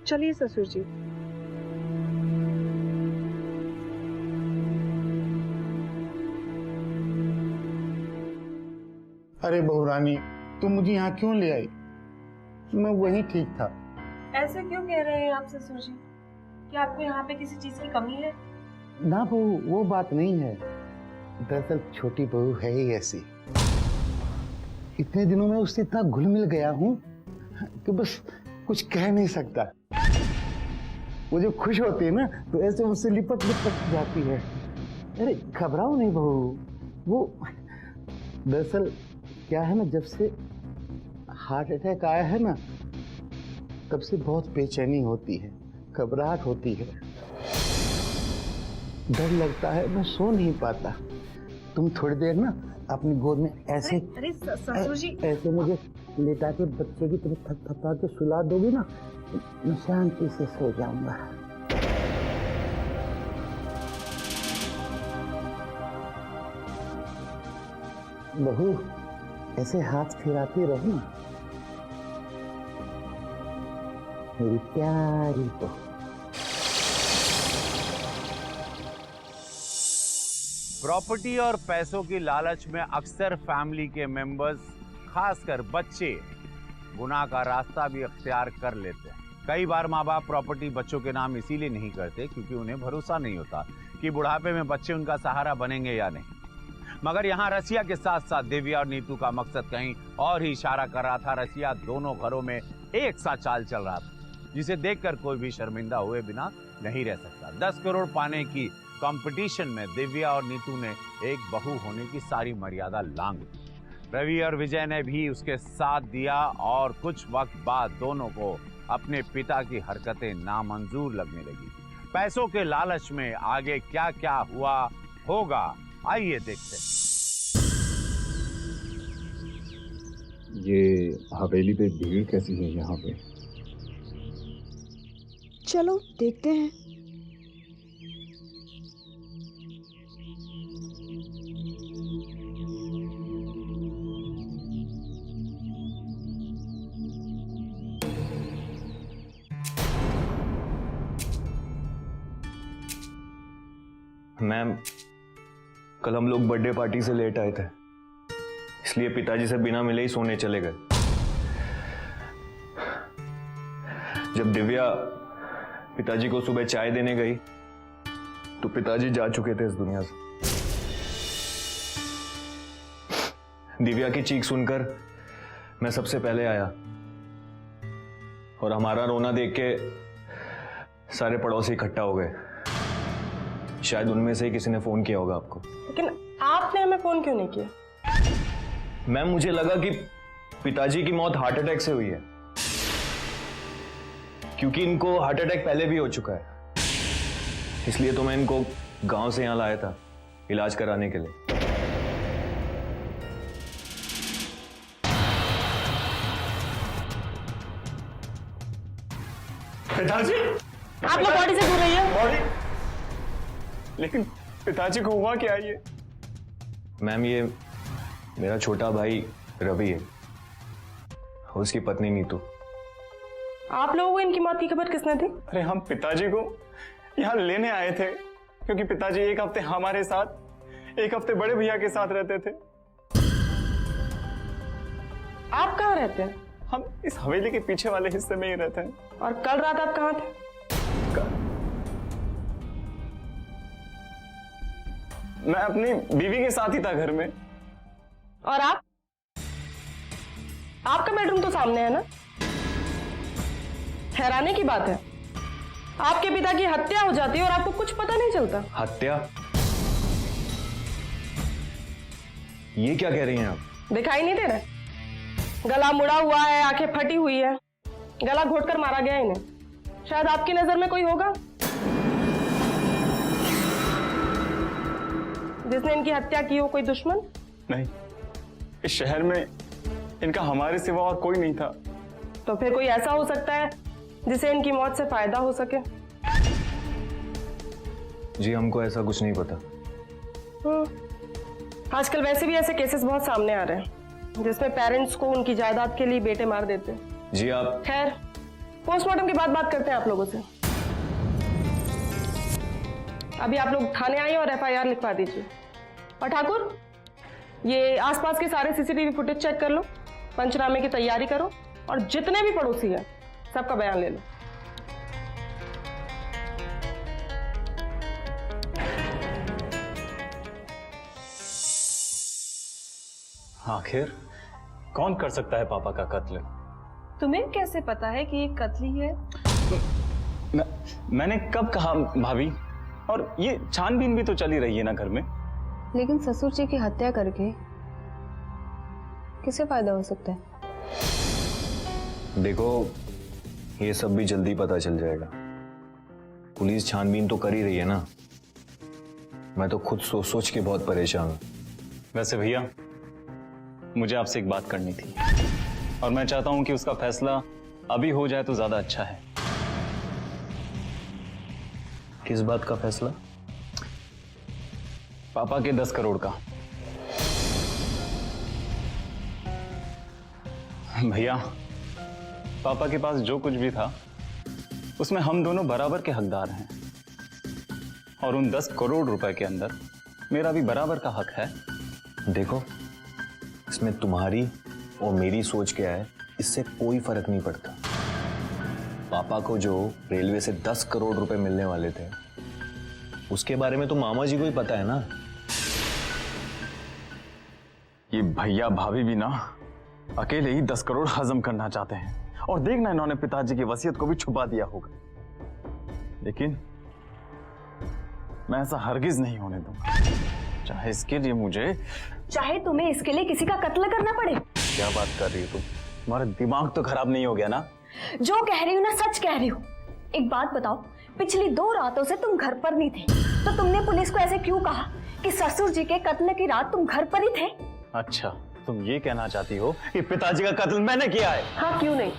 चलिए ससुर जी। अरे बहू रानी, तुम मुझे यहाँ क्यों ले आई? मैं वही ठीक था। ऐसे क्यों कह रहे हैं आप ससुर जी? क्या आपको यहाँ पे किसी चीज की कमी है? ना बहू, वो बात नहीं है। दरअसल छोटी बहू है ही ऐसी। इतने दिनों में उससे इतना घुल मिल गया हूँ कि बस कुछ कह नहीं सकता। वो जो खुश होती है ना तो ऐसे मुझसे लिपट लिपट जाती है। अरे घबराओ नहीं बहू, वो दरअसल क्या है ना, जब से हार्ट अटैक आया है ना तब से बहुत बेचैनी होती है, घबराहट होती है, डर लगता है, मैं सो नहीं पाता। तुम थोड़ी देर ना अपनी गोद में ऐसे ससुर जी, ऐसे मुझे लेटा के बच्चे की तरह थपथपा के सुला दोगी ना, मैं शांति से सो जाऊंगा। बहू ऐसे हाथ फिराती रहो ना मेरी प्यारी बहू। प्रॉपर्टी और पैसों की लालच में अक्सर फैमिली के मेंबर्स, खासकर बच्चे, गुनाह का रास्ता भी अख्तियार कर लेते हैं। कई बार माँ बाप प्रॉपर्टी बच्चों के नाम इसीलिए नहीं करते क्योंकि उन्हें भरोसा नहीं होता कि बुढ़ापे में बच्चे उनका सहारा बनेंगे या नहीं। मगर यहाँ रसिया के साथ साथ दिव्या और नीतू का मकसद कहीं और ही इशारा कर रहा था। रसिया दोनों घरों में एक सा चाल चल रहा था जिसे देखकर कोई भी शर्मिंदा हुए बिना नहीं रह सकता। 10 करोड़ पाने की कंपटीशन में दिव्या और नीतू ने एक बहू होने की सारी मर्यादा लांघ दी। रवि और विजय ने भी उसके साथ दिया और कुछ वक्त बाद दोनों को अपने पिता की हरकतें नामंजूर लगने लगी। पैसों के लालच में आगे क्या क्या हुआ होगा, आइए देखते हैं। ये हवेली पे भीड़ कैसी है यहाँ पे? चलो देखते हैं। मैम, कल हम लोग बर्थडे पार्टी से लेट आए थे, इसलिए पिताजी से बिना मिले ही सोने चले गए। जब दिव्या पिताजी को सुबह चाय देने गई तो पिताजी जा चुके थे इस दुनिया से। दिव्या की चीख सुनकर मैं सबसे पहले आया और हमारा रोना देख के सारे पड़ोसी इकट्ठा हो गए। शायद उनमें से ही किसी ने फोन किया होगा आपको। लेकिन आपने हमें फोन क्यों नहीं किया? मैम, मुझे लगा कि पिताजी की मौत हार्ट अटैक से हुई है, क्योंकि इनको हार्ट अटैक पहले भी हो चुका है। इसलिए तो मैं इनको गांव से यहां लाया था इलाज कराने के लिए। पिताजी, आप लोग बॉडी से दूर रहिए। बॉडी? लेकिन पिताजी को हुआ क्या? ये मैम, ये मेरा छोटा भाई रवि है और उसकी पत्नी नीतू। आप लोगों को इनकी मौत की खबर किसने दी? अरे हम पिताजी को यहाँ लेने आए थे क्योंकि पिताजी एक हफ्ते हमारे साथ, एक हफ्ते बड़े भैया के साथ रहते थे। आप कहाँ रहते हैं? हम इस हवेली के पीछे वाले हिस्से में ही रहते हैं। और कल रात आप कहाँ थे? मैं अपनी बीवी के साथ ही था घर में। और आप? आपका बेडरूम तो सामने है ना? हैरानी की बात है, आपके पिता की हत्या हो जाती है और आपको कुछ पता नहीं चलता। हत्या? ये क्या कह रही हैं आप? दिखाई नहीं दे रहा? गला मुड़ा हुआ है, आंखें फटी हुई है, गला घोटकर मारा गया इन्हें। शायद आपकी नजर में कोई होगा जिसने इनकी हत्या की हो, कोई दुश्मन? नहीं, इस शहर में इनका हमारे सिवा और कोई नहीं था। तो फिर कोई ऐसा हो सकता है जिसे इनकी मौत से फायदा हो सके? जी, हमको ऐसा कुछ नहीं पता। आजकल वैसे भी ऐसे केसेस बहुत सामने आ रहे हैं जिसमें पेरेंट्स को उनकी जायदाद के लिए बेटे मार देते हैं। जी आप? खैर, पोस्टमार्टम के बाद बात करते हैं आप लोगों से। अभी आप लोग थाने आइए और एफआईआर लिखवा दीजिए। और ठाकुर, ये आसपास के सारे सीसीटीवी फुटेज चेक कर लो, पंचनामे की तैयारी करो और जितने भी पड़ोसी हैं सबका बयान ले लो। आखिर कौन कर सकता है पापा का कत्ल? तुम्हें कैसे पता है कि ये कत्ल ही है? मैंने कब कहा भाभी? और ये छानबीन भी तो चली रही है ना घर में। लेकिन ससुर जी की हत्या करके किसे फायदा हो सकता है? देखो, ये सब भी जल्दी पता चल जाएगा। पुलिस छानबीन तो कर ही रही है ना। मैं तो खुद सोच सोच के बहुत परेशान हूं। वैसे भैया, मुझे आपसे एक बात करनी थी और मैं चाहता हूं कि उसका फैसला अभी हो जाए तो ज्यादा अच्छा है। किस बात का फैसला? पापा के 10 करोड़ का। भैया, पापा के पास जो कुछ भी था उसमें हम दोनों बराबर के हकदार हैं और उन 10 करोड़ रुपए के अंदर मेरा भी बराबर का हक है। देखो, इसमें तुम्हारी और मेरी सोच क्या है इससे कोई फर्क नहीं पड़ता। पापा को जो रेलवे से 10 करोड़ रुपए मिलने वाले थे उसके बारे में तो मामा जी को ही पता है ना। ये भैया भाभी भी ना अकेले ही 10 करोड़ हजम करना चाहते हैं और देखना इन्होंने पिताजी की वसीयत को भी छुपा दिया होगा। लेकिन मैं ऐसा हरगिज नहीं होने दूंगा, चाहे इसके लिए मुझे, चाहे तुम्हें इसके लिए किसी का कत्ल करना पड़े। क्या बात कर रही हो तुम? तुम्हारा दिमाग तो खराब नहीं हो गया ना? जो कह रही हूँ ना सच कह रही हूँ। एक बात बताओ, पिछली 2 रातों से तुम घर पर नहीं थे, तो तुमने पुलिस को ऐसे क्यों कहा कि ससुर जी के कत्ल की रात तुम घर पर ही थे? अच्छा, तुम ये कहना चाहती हो कि पिताजी का कत्ल मैंने किया है? हाँ, क्यों नहीं।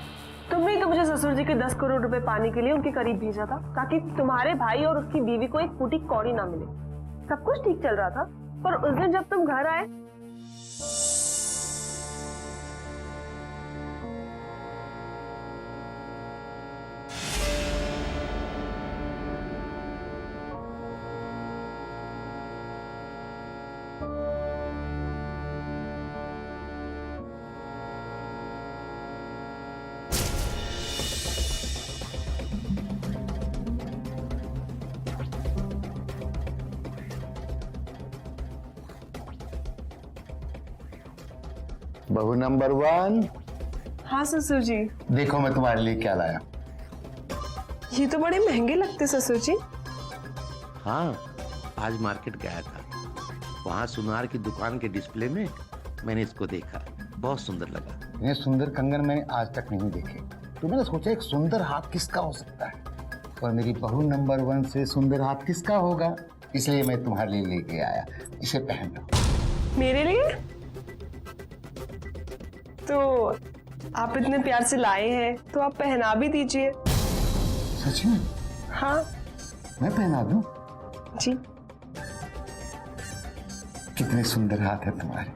तुमने तो मुझे ससुर जी के 10 करोड़ रुपए पाने के लिए उनके करीब भेजा था ताकि तुम्हारे भाई और उसकी बीवी को एक फूटी कौड़ी ना मिले। सब कुछ ठीक चल रहा था, पर उस दिन जब तुम घर आए बहू नंबर 1, हाँ ससुर जी। देखो मैं तुम्हारे लिए क्या लाया। ये तो बड़े महंगे लगते ससुर जी। हाँ, आज मार्केट गया था, वहाँ सुनार की दुकान के डिस्प्ले में मैंने इसको देखा, बहुत सुंदर लगा। इतने सुंदर कंगन मैंने आज तक नहीं देखे, तो मैंने सोचा एक सुंदर हाथ किसका हो सकता है, और मेरी बहू नंबर 1 से सुंदर हाथ किसका होगा, इसलिए मैं तुम्हारे लिए लेके आया। इसे पहन लो। मेरे लिए? तो आप इतने प्यार से लाए हैं तो आप पहना भी दीजिए। सच में? हाँ मैं पहना दूं? जी। कितने सुंदर हाथ है तुम्हारे।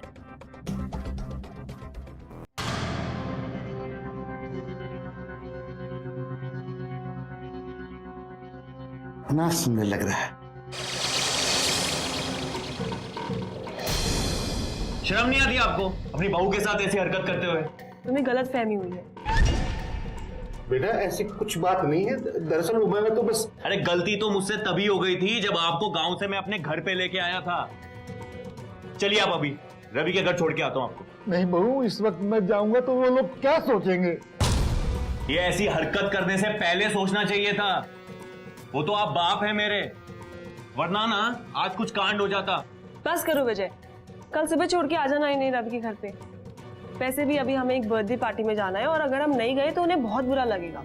इतना सुंदर लग रहा है। शर्म नहीं आती आपको अपनी बहू के साथ ऐसी हरकत करते हुए? तुम्हें गलत फहमी हुई है। बेटा ऐसी कुछ बात नहीं है, दरअसल मैं तो बस। अरे गलती तो मुझसे तभी हो गई थी जब आपको गांव से मैं अपने घर पे लेके आया था। चलिए आप अभी रवि के घर छोड़ के आता हूं आपको। नहीं बहू, इस वक्त मैं जाऊंगा तो वो लोग क्या सोचेंगे? ये ऐसी हरकत करने से पहले सोचना चाहिए था। वो तो आप बाप हैं मेरे, वरना ना आज कुछ कांड हो जाता। बस करो विजय, कल सुबह छोड़ के आ जाना ही नहीं रवि के घर पे। वैसे भी अभी हमें एक बर्थडे पार्टी में जाना है और अगर हम नहीं गए तो उन्हें बहुत बुरा लगेगा।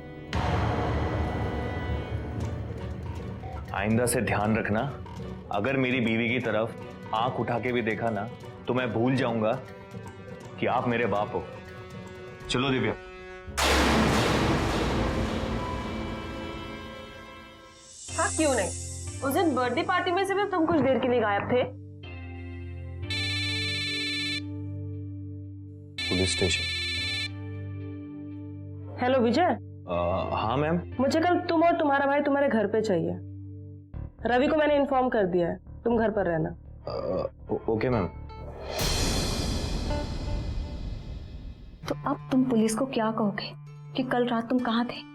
आइंदा से ध्यान रखना, अगर मेरी बीवी की तरफ आंख उठा के भी देखा ना तो मैं भूल जाऊंगा कि आप मेरे बाप हो। चलो दिव्या। हाँ क्यों नहीं, उस दिन बर्थडे पार्टी में से भी तुम कुछ देर के लिए गायब थे। Police station. हेलो विजय। हाँ मैम। मुझे कल तुम और तुम्हारा भाई तुम्हारे घर पे चाहिए। रवि को मैंने इन्फॉर्म कर दिया है, तुम घर पर रहना। Okay ma'am. तो अब तुम पुलिस को क्या कहोगे कि कल रात तुम कहाँ थे?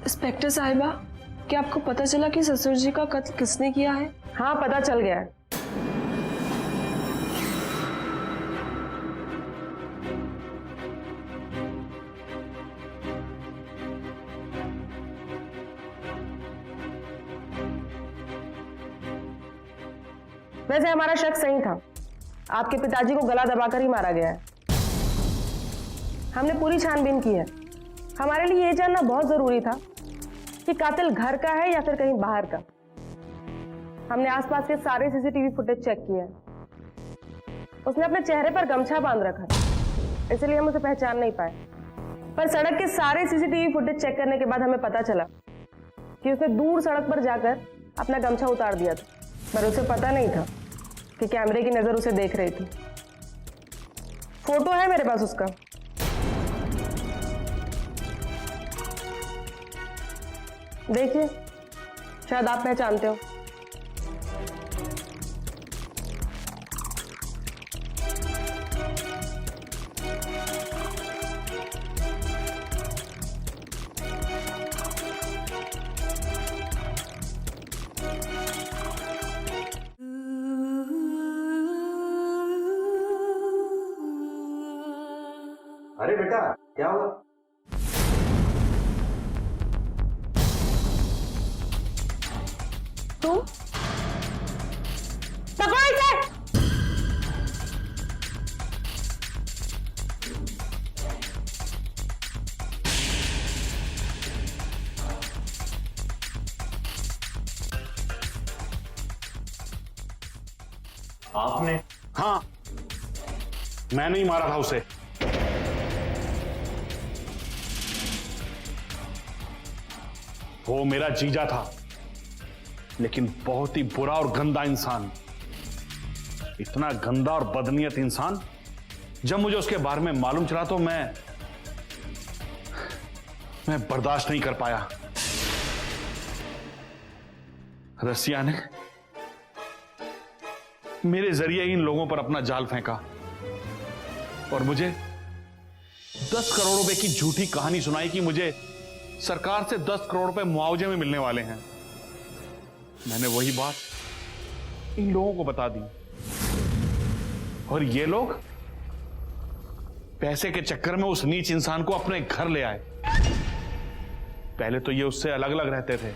इंस्पेक्टर साहिबा, क्या आपको पता चला कि ससुर जी का कत्ल किसने किया है? हाँ, पता चल गया है। वैसे हमारा शक सही था, आपके पिताजी को गला दबाकर ही मारा गया है। हमने पूरी छानबीन की है। हमारे लिए यह जानना बहुत जरूरी था कि कातिल घर का है या फिर कहीं बाहर का। हमने आसपास के सारे सीसीटीवी फुटेज चेक किए हैं। उसने अपने चेहरे पर गमछा बांध रखा है, इसलिए हम उसे पहचान नहीं पाए। पर सड़क के सारे सीसीटीवी फुटेज चेक करने के बाद हमें पता चला कि उसने दूर सड़क पर जाकर अपना गमछा उतार दिया था, पर उसे पता नहीं था कि कैमरे की नजर उसे देख रही थी। फोटो है मेरे पास उसका। देखिए, शायद आप पहचानते हो। अरे बेटा, क्या हुआ? तुम पकड़ो इसे। आपने? हाँ, मैंने ही मारा था उसे। वो मेरा जीजा था, लेकिन बहुत ही बुरा और गंदा इंसान। इतना गंदा और बदनीयत इंसान, जब मुझे उसके बारे में मालूम चला तो मैं बर्दाश्त नहीं कर पाया। रसिया ने मेरे जरिए इन लोगों पर अपना जाल फेंका और मुझे 10 करोड़ रुपए की झूठी कहानी सुनाई कि मुझे सरकार से 10 करोड़ रुपए मुआवजे में मिलने वाले हैं। मैंने वही बात इन लोगों को बता दी और ये लोग पैसे के चक्कर में उस नीच इंसान को अपने घर ले आए। पहले तो ये उससे अलग अलग रहते थे,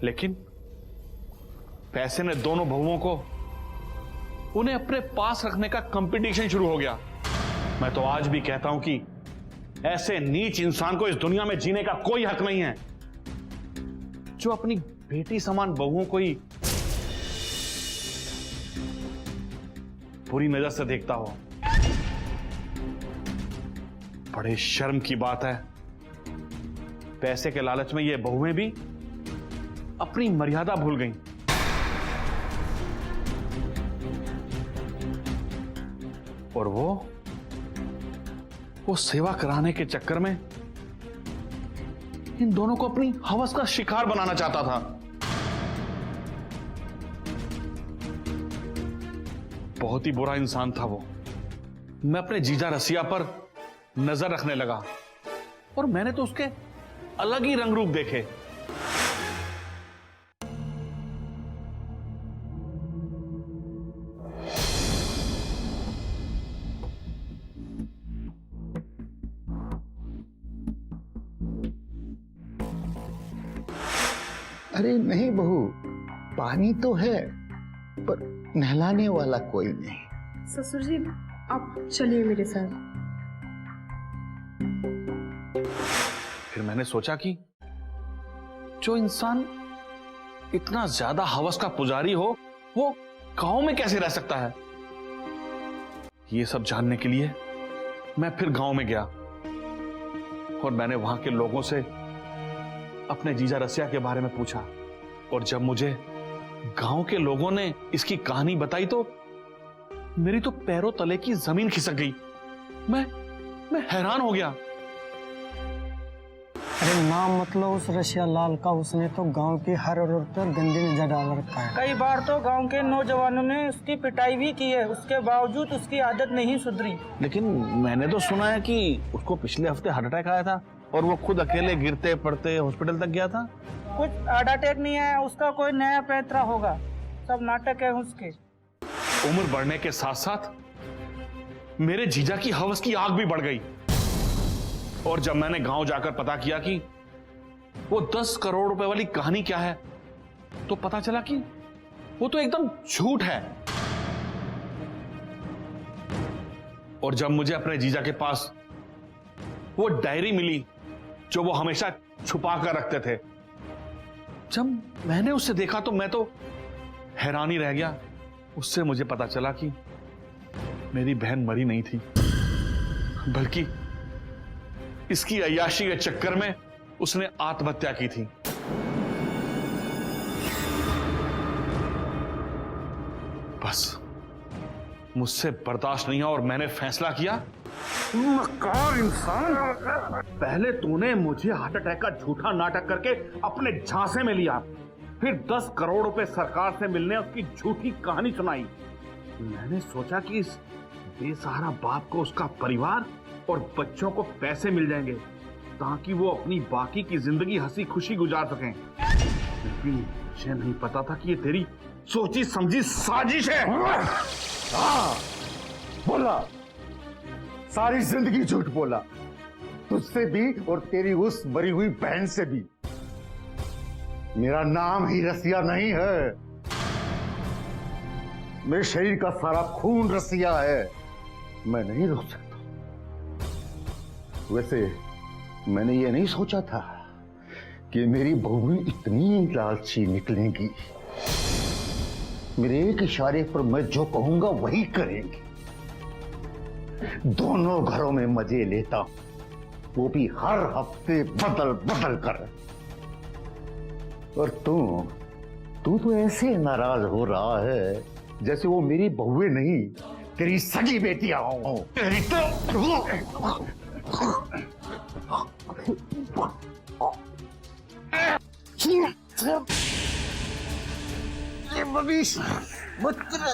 लेकिन पैसे ने दोनों बहुओं को उन्हें अपने पास रखने का कंपटीशन शुरू हो गया। मैं तो आज भी कहता हूं कि ऐसे नीच इंसान को इस दुनिया में जीने का कोई हक नहीं है, जो अपनी बेटी समान बहुओं को ही बुरी नजर से देखता हो। बड़े शर्म की बात है, पैसे के लालच में ये बहुएं भी अपनी मर्यादा भूल गईं। और वो सेवा कराने के चक्कर में इन दोनों को अपनी हवस का शिकार बनाना चाहता था। बहुत ही बुरा इंसान था वो। मैं अपने जीजा रसिया पर नजर रखने लगा और मैंने तो उसके अलग ही रंग रूप देखे। अरे नहीं बहू, पानी तो है, पर नहलाने वाला कोई नहीं। ससुर जी आप चलिए मेरे साथ। फिर मैंने सोचा कि जो इंसान इतना ज्यादा हवस का पुजारी हो वो गांव में कैसे रह सकता है। ये सब जानने के लिए मैं फिर गांव में गया और मैंने वहां के लोगों से अपने जीजा रसिया के बारे में पूछा। और जब मुझे गांव के लोगों ने इसकी कहानी बताई तो मेरी तो पैरों तले की जमीन खिसक गई। मैं हैरान हो गया। अरे नाम मतलब उस रशिया लाल का, उसने तो गांव की हर औरत पर गंदी नजर डाल रखा है। कई बार तो गांव के नौजवानों ने उसकी पिटाई भी की है, उसके बावजूद उसकी आदत नहीं सुधरी। लेकिन मैंने तो सुना है कि उसको पिछले हफ्ते हार्ट अटैक आया था और वो खुद अकेले गिरते पड़ते हॉस्पिटल तक गया था। कुछ हार्ट अटैक नहीं आया, उसका कोई नया पैतरा होगा, सब नाटक है उसके। उम्र बढ़ने के साथ साथ मेरे जीजा की हवस की आग भी बढ़ गई। और जब मैंने गांव जाकर पता किया कि वो 10 करोड़ रुपए वाली कहानी क्या है तो पता चला कि वो तो एकदम झूठ है। और जब मुझे अपने जीजा के पास वो डायरी मिली जो वो हमेशा छुपा कर रखते थे, जब मैंने उससे देखा तो मैं तो हैरान ही रह गया। उससे मुझे पता चला कि मेरी बहन मरी नहीं थी, बल्कि इसकी अय्याशी के चक्कर में उसने आत्महत्या की थी। बस मुझसे बर्दाश्त नहीं हुआ और मैंने फैसला किया, मक्कार इंसान, पहले तूने मुझे हार्ट अटैक का झूठा नाटक करके अपने झांसे में लिया, फिर 10 करोड़ रुपए सरकार से मिलने उसकी झूठी कहानी सुनाई। मैंने सोचा कि इस बेसहारा बाप को उसका परिवार और बच्चों को पैसे मिल जाएंगे ताकि वो अपनी बाकी की जिंदगी हंसी खुशी गुजार सकें। लेकिन मुझे नहीं पता था कि ये तेरी सोची समझी साजिश है। हाँ, बोला, सारी जिंदगी झूठ बोला, तुझसे भी और तेरी उस मरी हुई बहन से भी। मेरा नाम ही रसिया नहीं है, मेरे शरीर का सारा खून रसिया है। मैं नहीं रोक सकता। वैसे मैंने ये नहीं सोचा था कि मेरी बहू इतनी लालची निकलेंगी। मेरे एक इशारे पर मैं जो कहूंगा वही करेंगी। दोनों घरों में मजे लेता हूं, वो भी हर हफ्ते बदल बदल कर। और तू तो ऐसे नाराज हो रहा है जैसे वो मेरी बहुएं नहीं तेरी सगी बेटियां हो। तेरी तो ये बबीश मत कर,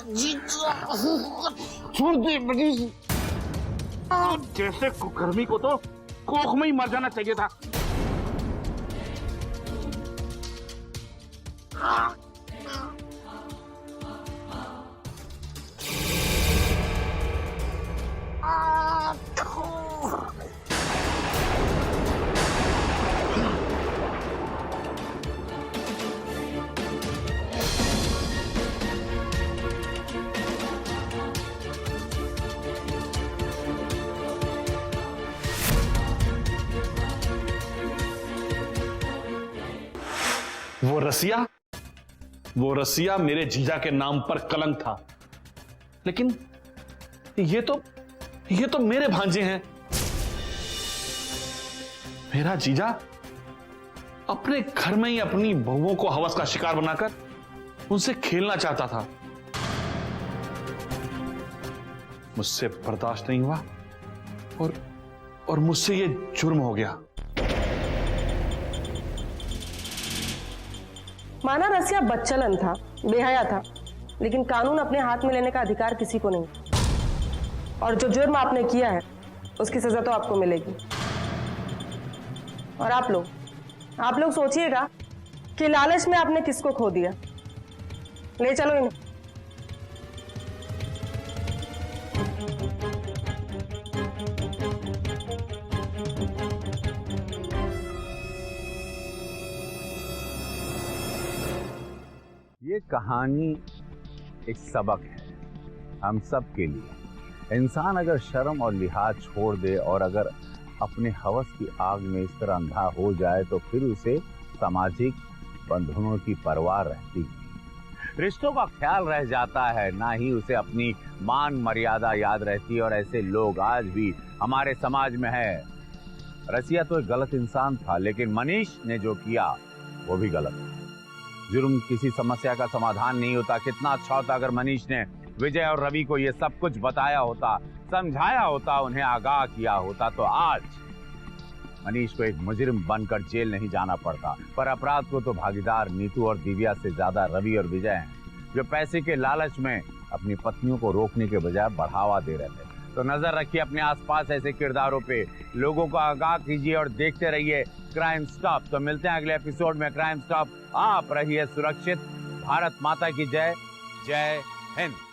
छोड़ दे बबीश। जैसे कुकर्मी को तो कोख में ही मर जाना चाहिए था। वो रसिया मेरे जीजा के नाम पर कलंक था। लेकिन ये तो मेरे भांजे हैं। मेरा जीजा अपने घर में ही अपनी बहुओं को हवस का शिकार बनाकर उनसे खेलना चाहता था। मुझसे बर्दाश्त नहीं हुआ और मुझसे ये जुर्म हो गया। माना रसिया बच्चलन था, बेहया था, लेकिन कानून अपने हाथ में लेने का अधिकार किसी को नहीं। और जो जुर्म आपने किया है उसकी सजा तो आपको मिलेगी। और आप लोग सोचिएगा कि लालच में आपने किसको खो दिया। ले चलो इन्हें। ये कहानी एक सबक है हम सब के लिए। इंसान अगर शर्म और लिहाज छोड़ दे और अगर अपने हवस की आग में इस तरह अंधा हो जाए तो फिर उसे सामाजिक बंधनों की परवाह रहती है, रिश्तों का ख्याल रह जाता है, ना ही उसे अपनी मान मर्यादा याद रहती है। और ऐसे लोग आज भी हमारे समाज में है। रसिया तो एक गलत इंसान था, लेकिन मनीष ने जो किया वो भी गलत है। जुर्म किसी समस्या का समाधान नहीं होता। कितना अच्छा होता अगर मनीष ने विजय और रवि को ये सब कुछ बताया होता, समझाया होता, उन्हें आगाह किया होता, तो आज मनीष को एक मुजरिम बनकर जेल नहीं जाना पड़ता। पर अपराध को तो भागीदार नीतू और दिव्या से ज्यादा रवि और विजय हैं, जो पैसे के लालच में अपनी पत्नियों को रोकने के बजाय बढ़ावा दे रहे थे। तो नजर रखिए अपने आसपास ऐसे किरदारों पे, लोगों को आगाह कीजिए और देखते रहिए क्राइम स्टॉप। तो मिलते हैं अगले एपिसोड में क्राइम स्टॉप। आप रहिए सुरक्षित। भारत माता की जय। जय हिंद।